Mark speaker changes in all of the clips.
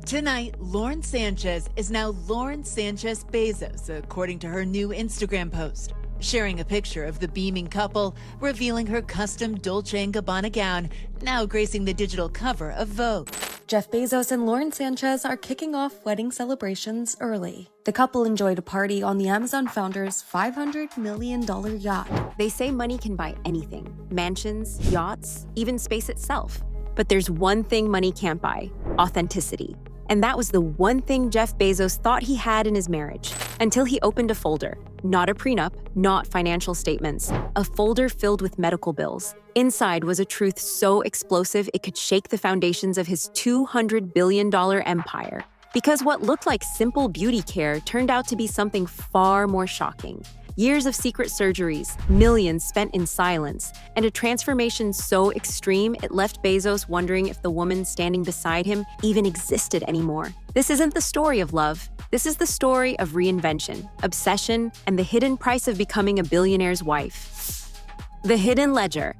Speaker 1: Tonight, Lauren Sanchez is now Lauren Sanchez Bezos, according to her new Instagram post, sharing a picture of the beaming couple, revealing her custom Dolce & Gabbana gown, now gracing the digital cover of Vogue.
Speaker 2: Jeff Bezos and Lauren Sanchez are kicking off wedding celebrations early. The couple enjoyed a party on the Amazon founder's $500 million yacht.
Speaker 3: They say money can buy anything: mansions, yachts, even space itself. But there's one thing money can't buy: authenticity. And that was the one thing Jeff Bezos thought he had in his marriage, until he opened a folder. Not a prenup, not financial statements, a folder filled with medical bills. Inside was a truth so explosive it could shake the foundations of his $200 billion empire. Because what looked like simple beauty care turned out to be something far more shocking. Years of secret surgeries, millions spent in silence, and a transformation so extreme it left Bezos wondering if the woman standing beside him even existed anymore. This isn't the story of love. This is the story of reinvention, obsession, and the hidden price of becoming a billionaire's wife. The hidden ledger.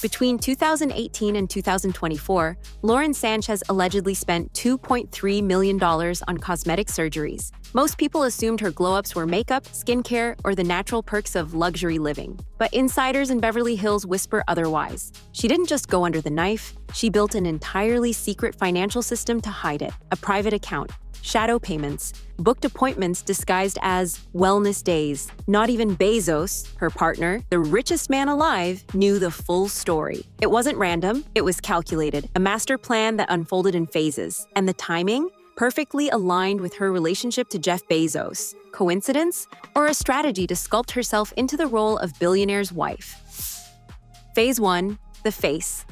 Speaker 3: Between 2018 and 2024, Lauren Sanchez allegedly spent $2.3 million on cosmetic surgeries. Most people assumed her glow-ups were makeup, skincare, or the natural perks of luxury living. But insiders in Beverly Hills whisper otherwise. She didn't just go under the knife, she built an entirely secret financial system to hide it: a private account, shadow payments, booked appointments disguised as wellness days. Not even Bezos, her partner, the richest man alive, knew the full story. It wasn't random, it was calculated, a master plan that unfolded in phases. And the timing? Perfectly aligned with her relationship to Jeff Bezos. Coincidence? Or a strategy to sculpt herself into the role of billionaire's wife? Phase 1. The face.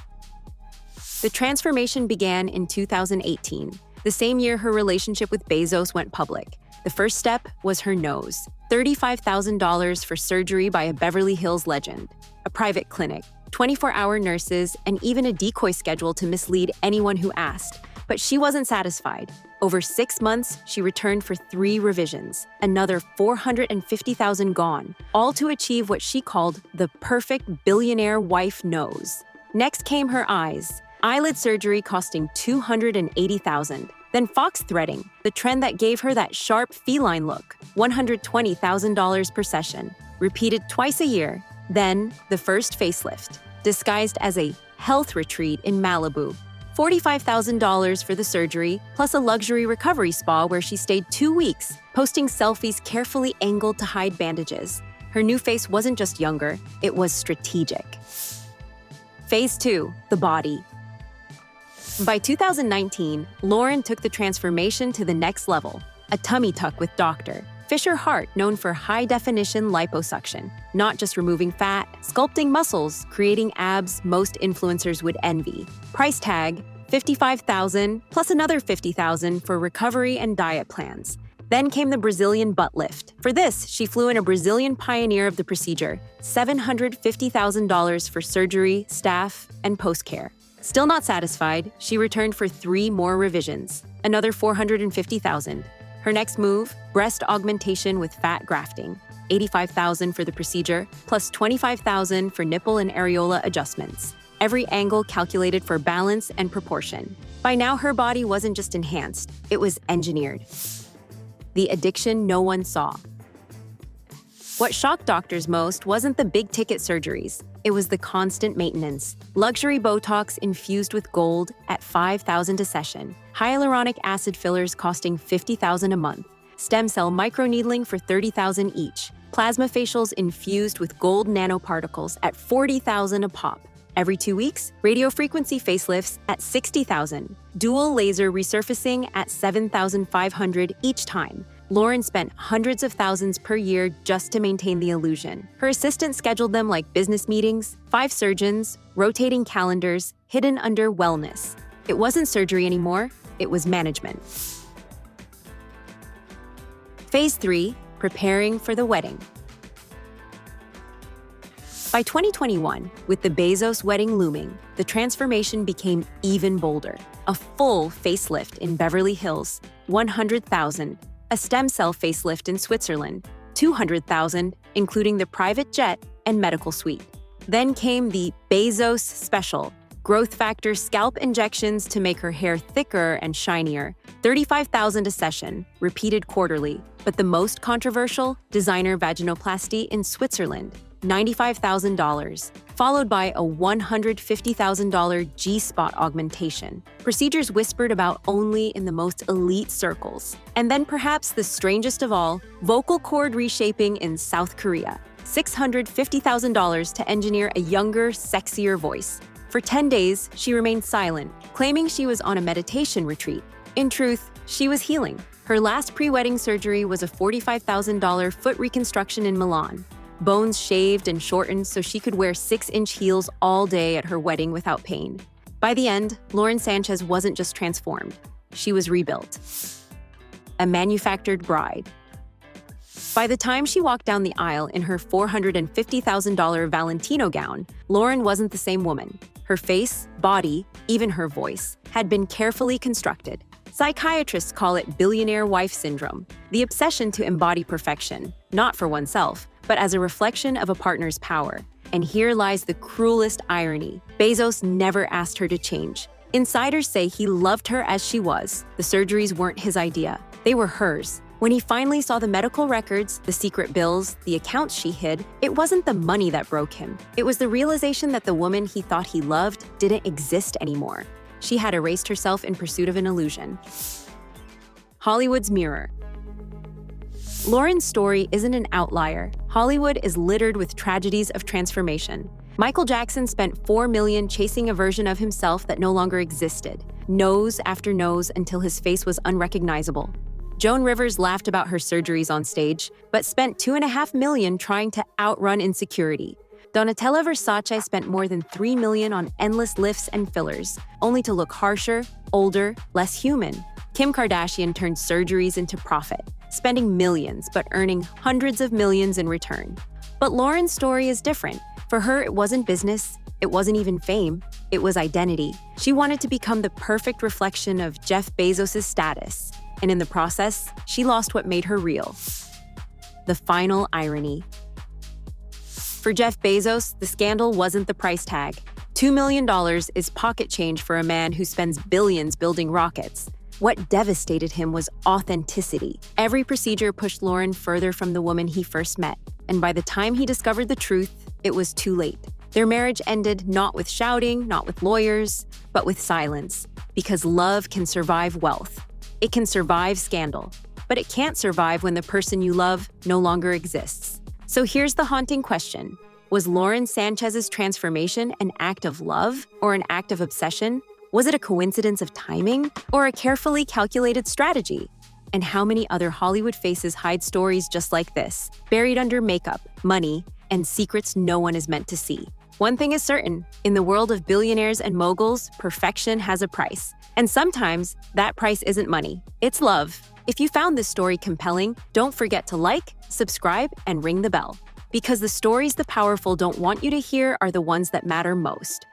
Speaker 3: The transformation began in 2018, the same year her relationship with Bezos went public. The first step was her nose. $35,000 for surgery by a Beverly Hills legend. A private clinic, 24-hour nurses, and even a decoy schedule to mislead anyone who asked. But she wasn't satisfied. Over 6 months, she returned for 3 revisions, another $450,000 gone, all to achieve what she called the perfect billionaire wife nose. Next came her eyes. Eyelid surgery costing $280,000. Then fox threading, the trend that gave her that sharp feline look, $120,000 per session, repeated twice a year. Then the first facelift, disguised as a health retreat in Malibu. $45,000 for the surgery, plus a luxury recovery spa where she stayed 2 weeks, posting selfies carefully angled to hide bandages. Her new face wasn't just younger, it was strategic. Phase 2, the body. By 2019, Lauren took the transformation to the next level. A tummy tuck with Dr. Fisher Hart, known for high-definition liposuction, not just removing fat, sculpting muscles, creating abs most influencers would envy. Price tag, $55,000 plus another $50,000 for recovery and diet plans. Then came the Brazilian butt lift. For this, she flew in a Brazilian pioneer of the procedure, $750,000 for surgery, staff, and post-care. Still not satisfied, she returned for 3 more revisions, another $450,000. Her next move, breast augmentation with fat grafting, $85,000 for the procedure, plus $25,000 for nipple and areola adjustments. Every angle calculated for balance and proportion. By now, her body wasn't just enhanced, it was engineered. The addiction no one saw. What shocked doctors most wasn't the big-ticket surgeries. It was the constant maintenance. Luxury Botox infused with gold at $5,000 a session. Hyaluronic acid fillers costing $50,000 a month. Stem cell microneedling for $30,000 each. Plasma facials infused with gold nanoparticles at $40,000 a pop. Every 2 weeks, radiofrequency facelifts at $60,000. Dual laser resurfacing at $7,500 each time. Lauren spent hundreds of thousands per year just to maintain the illusion. Her assistant scheduled them like business meetings, 5 surgeons, rotating calendars, hidden under wellness. It wasn't surgery anymore, it was management. Phase 3, preparing for the wedding. By 2021, with the Bezos wedding looming, the transformation became even bolder. A full facelift in Beverly Hills, $100,000. A stem cell facelift in Switzerland, $200,000, including the private jet and medical suite. Then came the Bezos Special, growth factor scalp injections to make her hair thicker and shinier, $35,000 a session, repeated quarterly. But the most controversial, designer vaginoplasty in Switzerland, $95,000, followed by a $150,000 G-spot augmentation. Procedures whispered about only in the most elite circles. And then perhaps the strangest of all, vocal cord reshaping in South Korea, $650,000 to engineer a younger, sexier voice. For 10 days, she remained silent, claiming she was on a meditation retreat. In truth, she was healing. Her last pre-wedding surgery was a $45,000 foot reconstruction in Milan. Bones shaved and shortened so she could wear 6-inch heels all day at her wedding without pain. By the end, Lauren Sanchez wasn't just transformed. She was rebuilt. A manufactured bride. By the time she walked down the aisle in her $450,000 Valentino gown, Lauren wasn't the same woman. Her face, body, even her voice, had been carefully constructed. Psychiatrists call it billionaire wife syndrome, the obsession to embody perfection, not for oneself, but as a reflection of a partner's power. And here lies the cruelest irony. Bezos never asked her to change. Insiders say he loved her as she was. The surgeries weren't his idea. They were hers. When he finally saw the medical records, the secret bills, the accounts she hid, it wasn't the money that broke him. It was the realization that the woman he thought he loved didn't exist anymore. She had erased herself in pursuit of an illusion. Hollywood's mirror. Lauren's story isn't an outlier. Hollywood is littered with tragedies of transformation. Michael Jackson spent $4 million chasing a version of himself that no longer existed, nose after nose until his face was unrecognizable. Joan Rivers laughed about her surgeries on stage, but spent $2.5 million trying to outrun insecurity. Donatella Versace spent more than $3 million on endless lifts and fillers, only to look harsher, older, less human. Kim Kardashian turned surgeries into profit, spending millions but earning hundreds of millions in return. But Lauren's story is different. For her, it wasn't business, it wasn't even fame, it was identity. She wanted to become the perfect reflection of Jeff Bezos' status, and in the process, she lost what made her real. The final irony. For Jeff Bezos, the scandal wasn't the price tag. $2 million is pocket change for a man who spends billions building rockets. What devastated him was authenticity. Every procedure pushed Lauren further from the woman he first met, and by the time he discovered the truth, it was too late. Their marriage ended not with shouting, not with lawyers, but with silence. Because love can survive wealth. It can survive scandal, but it can't survive when the person you love no longer exists. So here's the haunting question. Was Lauren Sanchez's transformation an act of love or an act of obsession? Was it a coincidence of timing or a carefully calculated strategy? And how many other Hollywood faces hide stories just like this, buried under makeup, money, and secrets no one is meant to see? One thing is certain, in the world of billionaires and moguls, perfection has a price. And sometimes that price isn't money, it's love. If you found this story compelling, don't forget to like, subscribe, and ring the bell. Because the stories the powerful don't want you to hear are the ones that matter most.